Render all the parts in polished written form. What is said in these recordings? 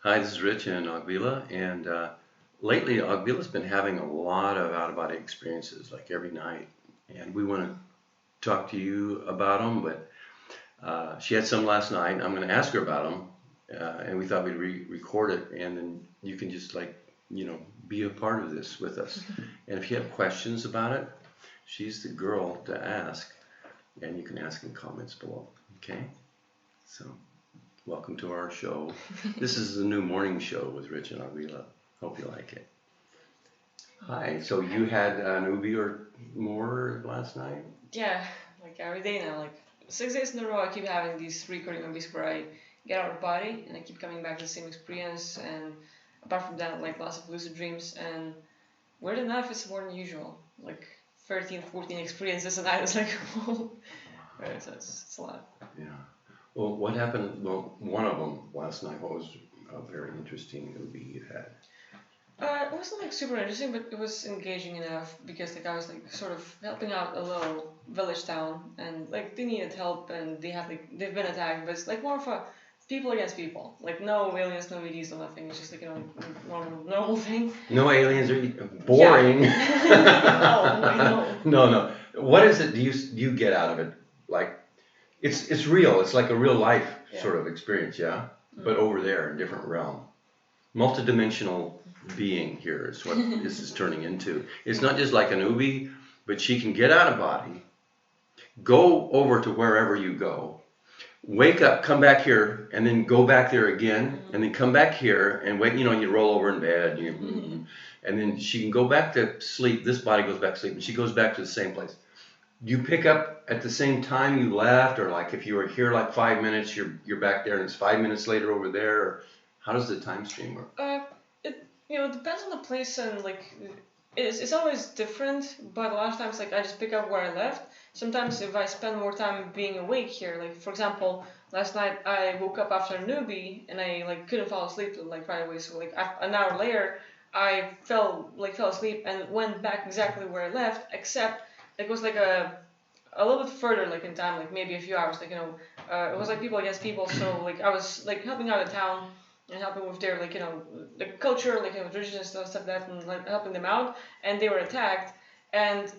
Hi, this is Rich in Akvile, and lately Akvile's been having a lot of out-of-body experiences, like every night, and we want to talk to you about them. But she had some last night. I'm going to ask her about them, and we thought we'd record it, and then you can just be a part of this with us. And if you have questions about it, she's the girl to ask, and you can ask in comments below. Okay, so. Welcome to our show. This is the new morning show with Rich and Akvile. Hope you like it. Hi. So you had an OOBE or more last night? Yeah, like every day now, like 6 days in a row, I keep having these recurring OOBEs where I get out of body and I keep coming back to the same experience. And apart from that, like lots of lucid dreams. And weird enough, it's more than usual. Like 13, 14 experiences a night. It's like, whoa. Right, so it's a lot. Yeah. Well, what happened? Well, one of them last night. What was a very interesting OOBE you had? It wasn't like super interesting, but it was engaging enough because like I was like sort of helping out a little village town, and like they needed help, and they've been attacked, but it's like more of a people against people. Like no aliens, no EDs, no nothing. It's just like normal thing. No aliens are boring. Yeah. No. What is it? Do you get out of it? Like it's real. It's like a real life sort of experience, yeah. But over there, in a different realm, multidimensional being here is what this is turning into. It's not just like an OOBE, but she can get out of body, go over to wherever you go, wake up, come back here, and then go back there again, and then come back here and wait. You roll over in bed, and then she can go back to sleep. This body goes back to sleep, and she goes back to the same place. You pick up at the same time you left, or like if you were here like 5 minutes, you're back there, and it's 5 minutes later over there. Or how does the time stream work? It depends on the place, and like it's always different. But a lot of times, like I just pick up where I left. Sometimes if I spend more time being awake here, like for example, last night I woke up after an OOBE and I like couldn't fall asleep like right away. So like an hour later, I fell asleep and went back exactly where I left, except it was like a little bit further like in time, like maybe a few hours. Like it was like people against people. So like I was like helping out a town and helping with their like the culture, like traditions and stuff like that, and like helping them out. And they were attacked, and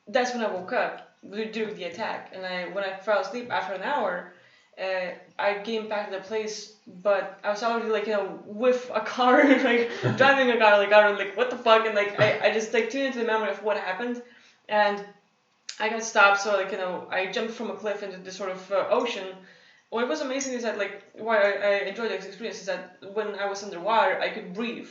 that's when I woke up during the attack. And when I fell asleep after an hour, I came back to the place, but I was already like with a car, like driving a car, like I was like what the fuck, and like I just like tuned into the memory of what happened, and I got stopped. So like I jumped from a cliff into this sort of ocean. What was amazing is that like why I enjoyed this experience is that when I was underwater I could breathe,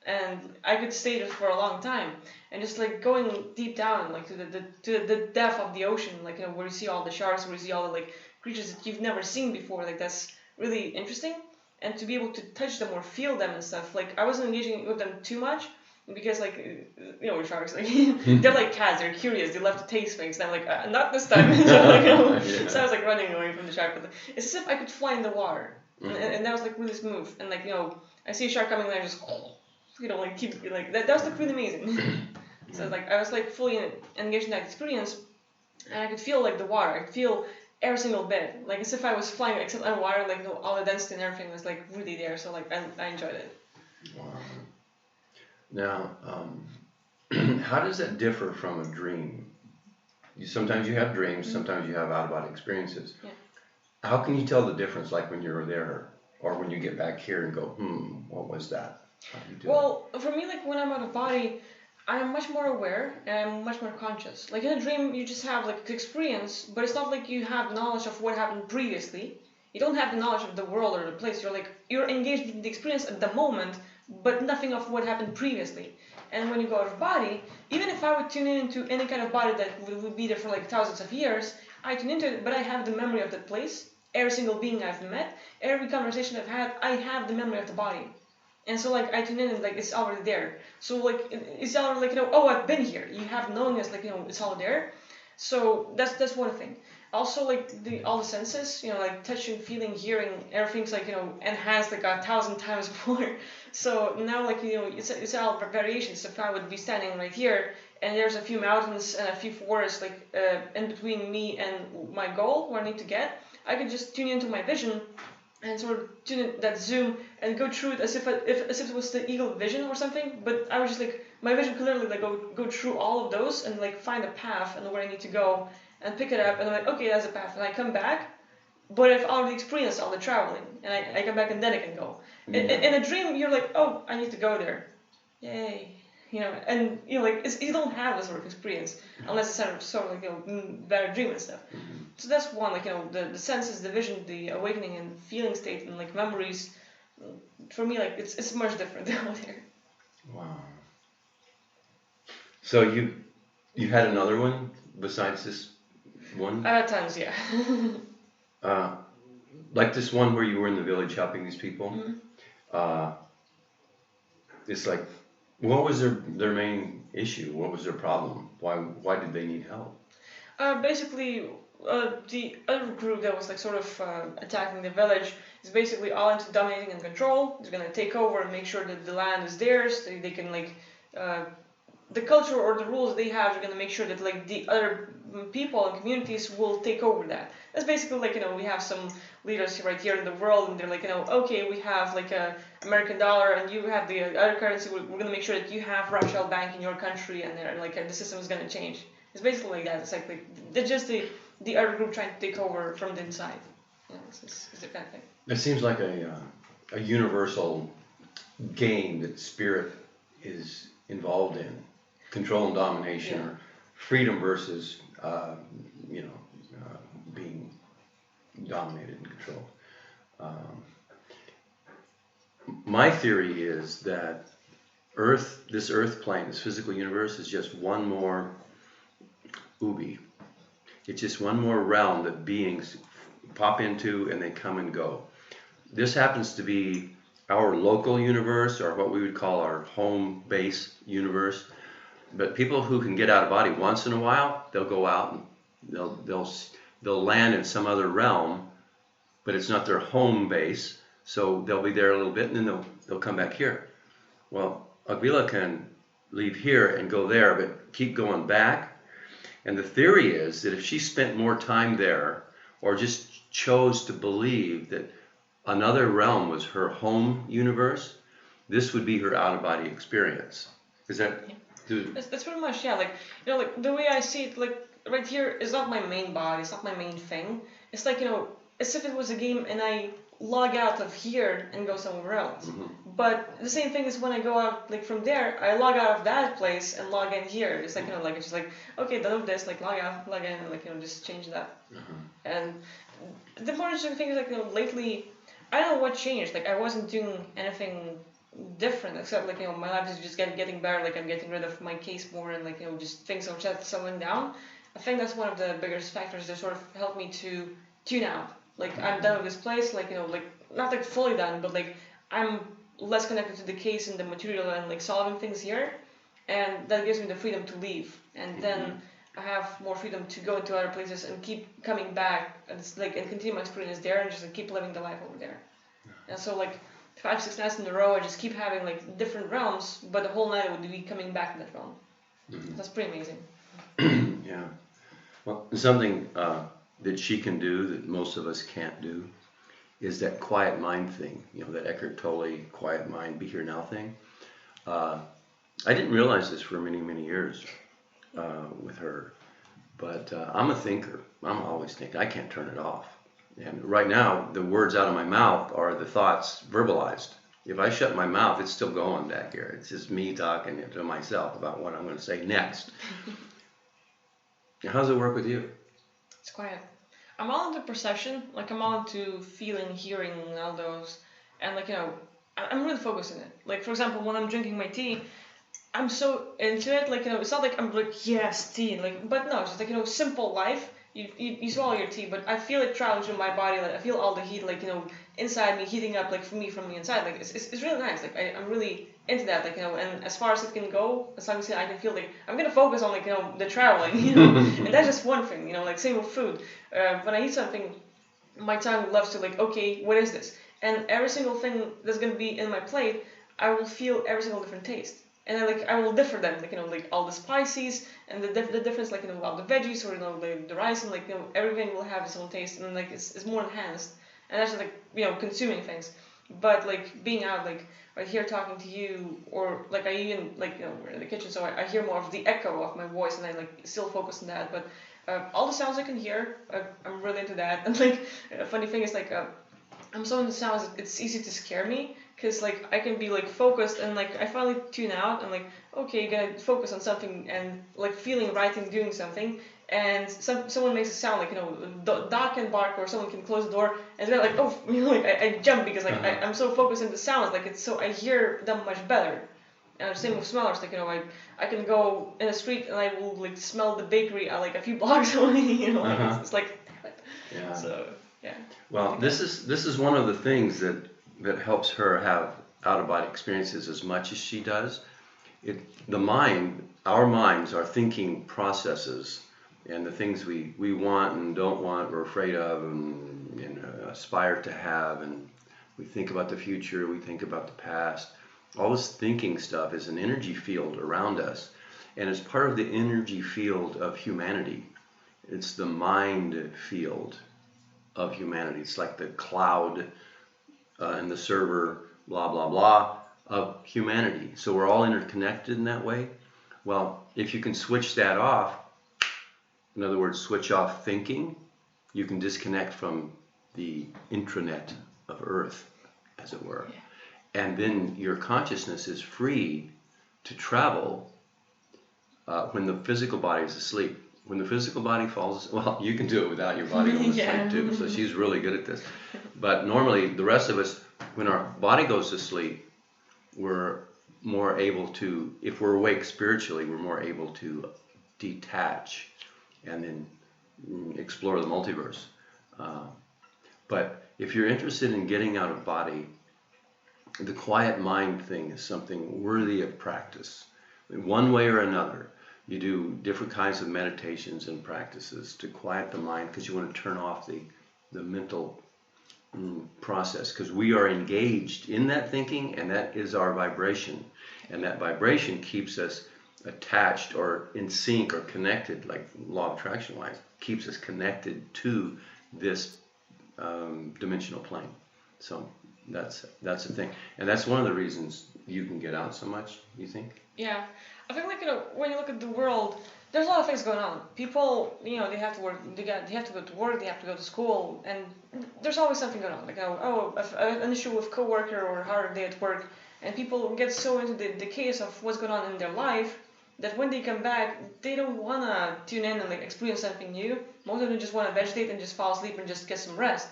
and I could stay there for a long time, and just like going deep down like to the depth of the ocean, like where you see all the sharks, where you see all the like creatures that you've never seen before, like that's really interesting. And to be able to touch them or feel them and stuff, like I wasn't engaging with them too much because like with sharks, like they're like cats, they're curious, they love to taste things, and I'm like not this time. So, Yeah. So I was like running away from the shark, but it's as if I could fly in the water. And that was like really smooth, and like I see a shark coming and I just like keep like that was like really amazing. So like I was like fully engaged in that experience, and I could feel like the water, I could feel every single bit, like as if I was flying except on water, like all the density and everything was like really there. So like I enjoyed it. Wow. Now, how does that differ from a dream? Sometimes you have dreams, sometimes you have out-of-body experiences. Yeah. How can you tell the difference, like when you're there or when you get back here and go, what was that? How do you do Well, for me, like when I'm out of body, I'm much more aware and I'm much more conscious. Like in a dream, you just have like experience, but it's not like you have knowledge of what happened previously. You don't have the knowledge of the world or the place. You're engaged in the experience at the moment, but nothing of what happened previously. And when you go out of body, even if I would tune into any kind of body that would be there for like thousands of years, I tune into it, but I have the memory of that place. Every single being I've met, every conversation I've had, I have the memory of the body. And so like I tune in and like it's already there. So like it's already like oh, I've been here. You have knowingness, like it's all there. So that's one thing. Also like all the senses, like touching, feeling, hearing, everything's like enhanced like 1,000 times more. So now like it's all variations. If I would be standing right here and there's a few mountains and a few forests like in between me and my goal where I need to get, I could just tune into my vision and sort of tune in that zoom and go through it as if it was the eagle vision or something. But I was just like, my vision could literally like go through all of those and like find a path and where I need to go and pick it up, and I'm like, okay, that's a path, and I come back. But I've already experienced all the traveling, and I come back and then I can go. In a dream, you're like, oh, I need to go there, yay, and like you don't have this sort of experience unless it's sort of like better dream and stuff. So that's one, like the senses, the vision, the awakening and feeling state, and like memories. For me, like it's much different out there. Wow. So you had another one besides this one? At times, yeah. Like this one where you were in the village helping these people. It's like, what was their main issue? What was their problem? Why did they need help? Basically, the other group that was like sort of attacking the village is basically all into dominating and control. They're gonna take over and make sure that the land is theirs. They can like the culture or the rules they have. They're gonna make sure that like the other people and communities will take over that. That's basically like we have some leaders right here in the world, and they're like okay, we have like a American dollar and you have the other currency. We're gonna make sure that you have Rothschild Bank in your country, and they're like the system is gonna change. It's basically like that. It's like they're just the other group trying to take over from the inside. It's the kind of thing. It seems like a universal game that spirit is involved in, control and domination, or freedom versus being dominated and controlled. My theory is that this Earth plane, this physical universe, is just one more OOBE. It's just one more realm that beings pop into and they come and go. This happens to be our local universe, or what we would call our home base universe. But people who can get out of body once in a while, they'll go out and they'll land in some other realm, but it's not their home base. So they'll be there a little bit and then they'll come back here. Well, Akvile can leave here and go there, but keep going back. And the theory is that if she spent more time there, or just chose to believe that another realm was her home universe, this would be her out-of-body experience. Is that? That's pretty much, yeah. Like like the way I see it, like right here is not my main body. It's not my main thing. It's like as if it was a game and I log out of here and go somewhere else. But the same thing is when I go out like from there, I log out of that place and log in here. It's like like it's just like, okay, done with this, like log out, log in, and like just change that. And the more interesting thing is like lately, I don't know what changed. Like I wasn't doing anything different except like my life is just getting better. Like I'm getting rid of my case more, and like just things are just settling down. I think that's one of the biggest factors that sort of helped me to tune out. Like I'm done with this place, like like not like fully done, but like I'm less connected to the case and the material and like solving things here, and that gives me the freedom to leave, and then I have more freedom to go into other places and keep coming back, and it's like and continue my experience there and just like, keep living the life over there. And so like 5-6 nights in a row, I just keep having like different realms, but the whole night would be coming back to that realm. That's pretty amazing. Yeah. Well, something that she can do that most of us can't do is that quiet mind thing. That Eckhart Tolle quiet mind, be here now thing. I didn't realize this for many, many years with her, but I'm a thinker. I'm always thinking. I can't turn it off. And right now, the words out of my mouth are the thoughts verbalized. If I shut my mouth, it's still going back here. It's just me talking to myself about what I'm going to say next. How does it work with you? It's quiet. I'm all into perception. Like I'm all into feeling, hearing, all those, and like I'm really focused on it. Like for example, when I'm drinking my tea, I'm so into it. Like it's not like I'm like yes tea. Like but no, it's just like simple life. You swallow your tea, but I feel it travel through my body. Like I feel all the heat, like inside me heating up, like for me from the inside. Like it's really nice. Like I'm really into that. Like and as far as it can go, as long as I can feel like I'm gonna focus on like the traveling. And that's just one thing. Like same with food. When I eat something, my tongue loves to like okay, what is this? And every single thing that's gonna be in my plate, I will feel every single different taste. And then I will differ them, like all the spices and the difference, all the veggies or the rice, and everything will have its own taste, and it's more enhanced and that's like consuming things. But like being out, like right here talking to you, or like I even like we're in the kitchen, so I hear more of the echo of my voice, and I like still focus on that. But all the sounds I can hear, I'm really into that. And like a funny thing is like I'm so into sounds, it's easy to scare me, because like I can be like focused, and like I finally tune out and like, okay, you're gonna focus on something, and like feeling right in doing something, and someone makes a sound like dog can bark, or someone can close the door, and they're like, oh, like I jump, because like I'm so focused in the sounds, like it's so I hear them much better. And same with smellers, like I can go in the street and I will like smell the bakery like a few blocks away, like, it's like yeah. So yeah. Well, this is one of the things that helps her have out-of-body experiences as much as she does. Our minds are thinking processes, and the things we want and don't want, we're afraid of, and aspire to have, and we think about the future, we think about the past. All this thinking stuff is an energy field around us, and it's part of the energy field of humanity. It's the mind field of humanity. It's like the cloud and the server, blah, blah, blah, of humanity. So we're all interconnected in that way. Well, if you can switch that off, in other words, switch off thinking, you can disconnect from the intranet of Earth, as it were. Yeah. And then your consciousness is free to travel when the physical body is asleep. When the physical body falls, well, you can do it without your body going to sleep too, so she's really good at this. But normally, the rest of us, when our body goes to sleep, we're more able to, if we're awake spiritually, we're more able to detach and then explore the multiverse. But if you're interested in getting out of body, the quiet mind thing is something worthy of practice. In one way or another, you do different kinds of meditations and practices to quiet the mind, because you want to turn off the mental process, because we are engaged in that thinking, and that is our vibration, and that vibration keeps us attached or in sync or connected, like law of attraction wise, keeps us connected to this dimensional plane. So that's the thing, and that's one of the reasons you can get out so much, you think? Yeah, I think like when you look at the world, there's a lot of things going on. People, they have to work, they have to go to work, they have to go to school, and there's always something going on. Like an issue with coworker or a hard day at work, and people get so into the case of what's going on in their life that when they come back, they don't wanna tune in and like experience something new. Most of them just wanna vegetate and just fall asleep and just get some rest.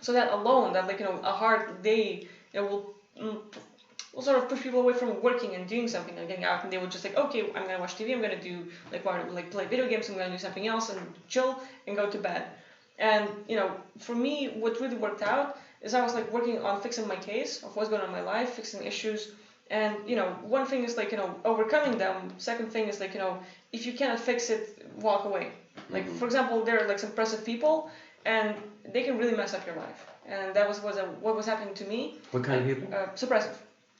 So that alone, that like a hard day, will sort of push people away from working and doing something and getting out, and they would just like, okay, I'm gonna watch TV, I'm gonna do play video games, I'm gonna do something else and chill and go to bed. And for me, what really worked out is I was like working on fixing my case of what's going on in my life, fixing issues. And one thing is like overcoming them. Second thing is like if you cannot fix it, walk away. Like for example, there are like suppressive people, and they can really mess up your life. And that was what was happening to me. What kind of people? Suppressive.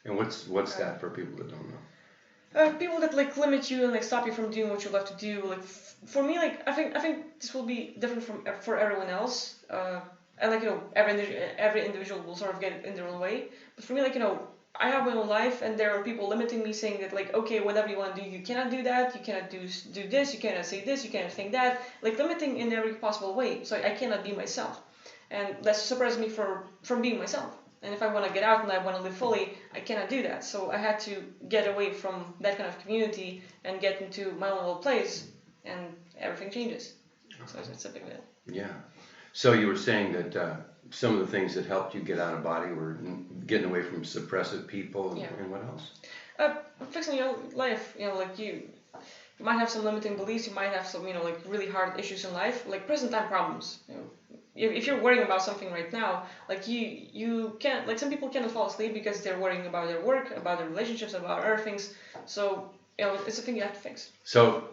And what's that for people that don't know? People that like limit you and like stop you from doing what you love to do. Like for me, like I think this will be different for everyone else. And like every individual will sort of get it in their own way. But for me, like I have my own life, and there are people limiting me, saying that like, okay, whatever you want to do, you cannot do that, you cannot do this, you cannot say this, you cannot think that, like limiting in every possible way. So I cannot be myself, and that surprised me from being myself. And if I want to get out and I want to live fully, I cannot do that. So I had to get away from that kind of community and get into my own little place, and everything changes. So it's a big deal. Yeah. So you were saying that some of the things that helped you get out of body were getting away from suppressive people, and what else? Fixing your life. Like you might have some limiting beliefs. You might have some, like really hard issues in life, like present time problems. If you're worrying about something right now, like you can't, like some people cannot fall asleep because they're worrying about their work, about their relationships, about other things. So it's a thing you have to fix. So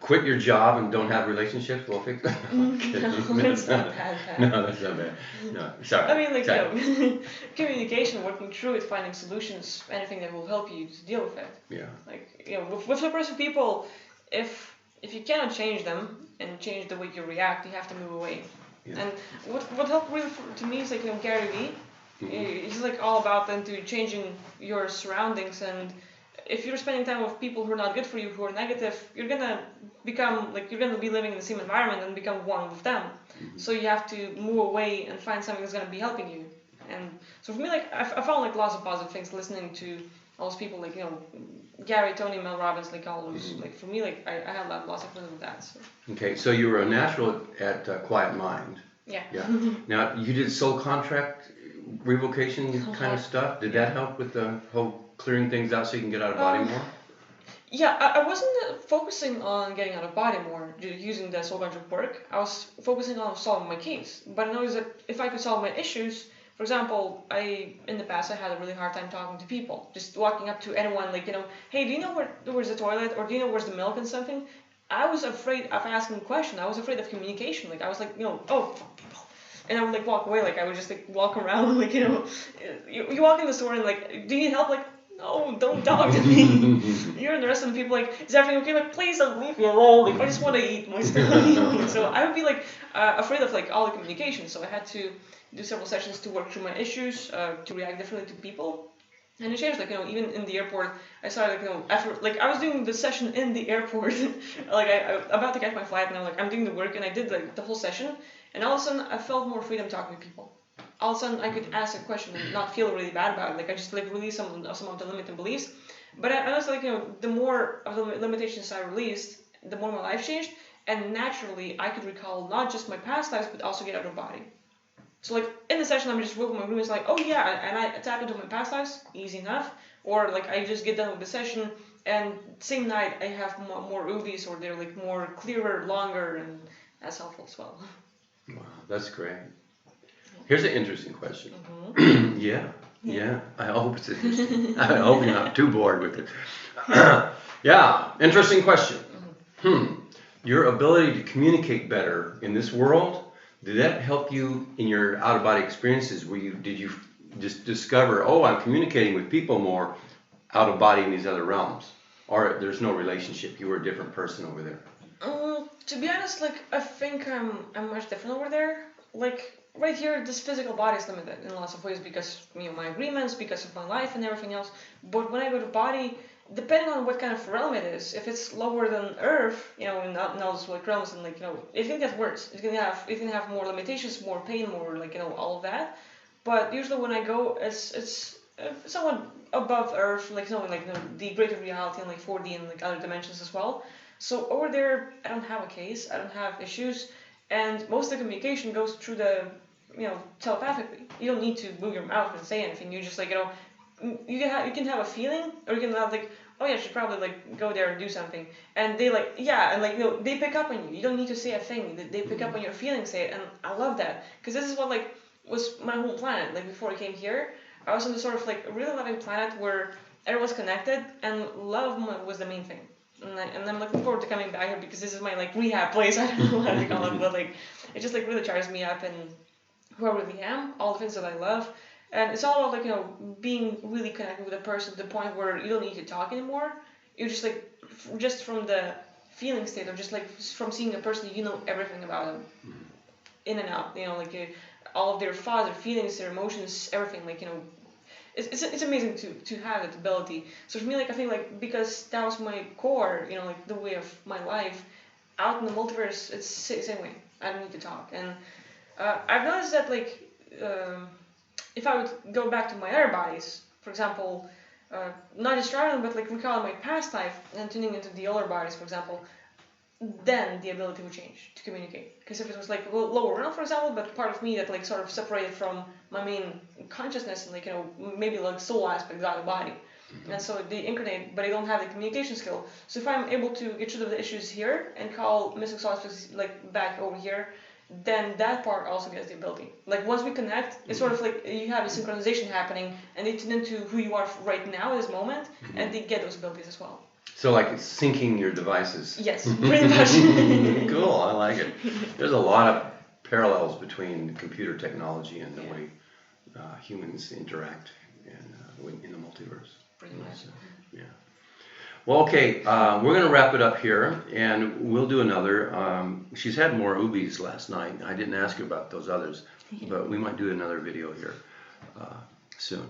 quit your job and don't have relationships, we'll fix that. No, it's not bad. No, that's not bad. No, sorry. I mean, like, communication, working through it, finding solutions, anything that will help you to deal with it. Yeah. Like, with suppressive people, if you cannot change them and change the way you react, you have to move away. Yeah. And what helped really to me is like, you know, Gary Vee. He's like all about into changing your surroundings, and if you're spending time with people who are not good for you, who are negative, you're gonna become like, you're gonna be living in the same environment and become one with them. So you have to move away and find something that's gonna be helping you. And so for me, like I found like lots of positive things listening to all those people, like, you know, Gary, Tony, Mel Robbins, like all those. Like for me, like I had lots of fun with that. So. Okay, so you were a natural at Quiet Mind. Yeah. Yeah. Now you did soul contract revocation kind of stuff. Did that help with the whole clearing things out so you can get out of body more? Yeah, I wasn't focusing on getting out of body more using the soul contract work. I was focusing on solving my case. But I noticed that if I could solve my issues, for example, in the past I had a really hard time talking to people. Just walking up to anyone, like, you know, hey, do you know where's the toilet, or do you know where's the milk and something? I was afraid of asking a question. I was afraid of communication. Like I was like, you know, oh, fuck people. And I would like walk away, like I would just like walk around, like, you know, you walk in the store and like, do you need help? Like, no, don't talk to me. You're in the rest of the people like, is everything okay? Like, please don't leave me alone. Like, I just want to eat my stuff. So I would be like afraid of like all the communication. So I had to do several sessions to work through my issues, to react differently to people. And it changed, like, you know, even in the airport, I started, like, you know, after, like, I was doing the session in the airport, like, I about to catch my flight, and I'm like, I'm doing the work, and I did, like, the whole session, and all of a sudden, I felt more freedom talking to people. All of a sudden, I could ask a question and not feel really bad about it, like, I just, like, released some of the limiting beliefs, but I was, like, you know, the more of the limitations I released, the more my life changed, and naturally, I could recall not just my past lives, but also get out of body. So like in the session, I'm just working my room. It's like, oh yeah, and I tap into my past lives, easy enough. Or like I just get done with the session, and same night I have more OOBEs, or they're like more clearer, longer, and that's helpful as well. Wow, that's great. Here's an interesting question. Yeah. I hope it's interesting. I hope you're not too bored with it. Yeah, interesting question. Your ability to communicate better in this world. Did that help you in your out-of-body experiences? Did you just discover, oh, I'm communicating with people more out of body in these other realms? Or there's no relationship, you were a different person over there? To be honest, like, I think I'm much different over there. Like, right here, this physical body is limited in lots of ways because, you know, my agreements, because of my life and everything else. But when I go to body, depending on what kind of realm it is, if it's lower than Earth, you know, in all those like realms, and like, you know, it's gonna get worse. It's gonna have more limitations, more pain, more like, you know, all of that. But usually when I go, it's somewhat above Earth, like something like, you know, the greater reality and like 4D and like other dimensions as well. So over there, I don't have a case, I don't have issues, and most of the communication goes through the, you know, telepathically. You don't need to move your mouth and say anything. You just like, you know. You can have a feeling, or you can have like, oh yeah, I should probably like go there and do something, and they like, yeah, and like, you know, they pick up on you. You don't need to say a thing. They pick up on your feelings, say it, and I love that because this is what like was my home planet. Like before I came here, I was on this sort of like really loving planet where everyone's connected and love was the main thing. And I'm looking forward to coming back here because this is my like rehab place. I don't know how to call it, but like it just like really charges me up and who I really am, all the things that I love. And it's all about like, you know, being really connected with a person to the point where you don't need to talk anymore. You're just like, just from the feeling state, or just like from seeing a person, you know everything about them, in and out. You know, like all of their thoughts, their feelings, their emotions, everything. Like, you know, it's amazing to have that ability. So for me, like I think like because that was my core, you know, like the way of my life. Out in the multiverse, it's the same way. I don't need to talk, and I've noticed that like. If I would go back to my other bodies, for example, not just traveling, but like recalling my past life and tuning into the other bodies, for example, then the ability would change to communicate. Because if it was like lower realm, for example, but part of me that like sort of separated from my main consciousness and like, you know, maybe like soul aspect out of the body. And so they incarnate, but they don't have the communication skill. So if I'm able to get rid of the issues here and call missing soul aspects like back over here, then that part also gets the ability. Like once we connect, it's sort of like you have a synchronization happening, and they tune into who you are right now at this moment, and they get those abilities as well. So like syncing your devices. Yes, pretty much. Cool, I like it. There's a lot of parallels between computer technology and the way humans interact in the multiverse. Pretty much. Yeah. Well, okay, we're going to wrap it up here, and we'll do another. She's had more OOBEs last night. I didn't ask her about those others, but we might do another video here soon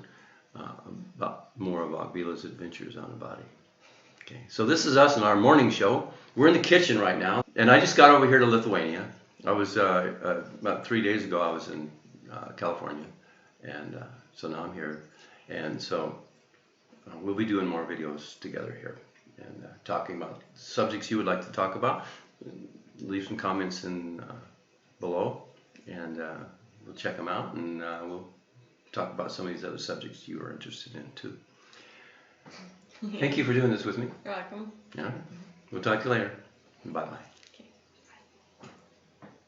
about more of Akvile's adventures on the body. Okay, so this is us in our morning show. We're in the kitchen right now, and I just got over here to Lithuania. I was about 3 days ago. I was in California, and so now I'm here, and so we'll be doing more videos together here and talking about subjects you would like to talk about. Leave some comments in below, and we'll check them out, and we'll talk about some of these other subjects you are interested in too. Thank you for doing this with me. You're welcome. Yeah. We'll talk to you later. Bye-bye.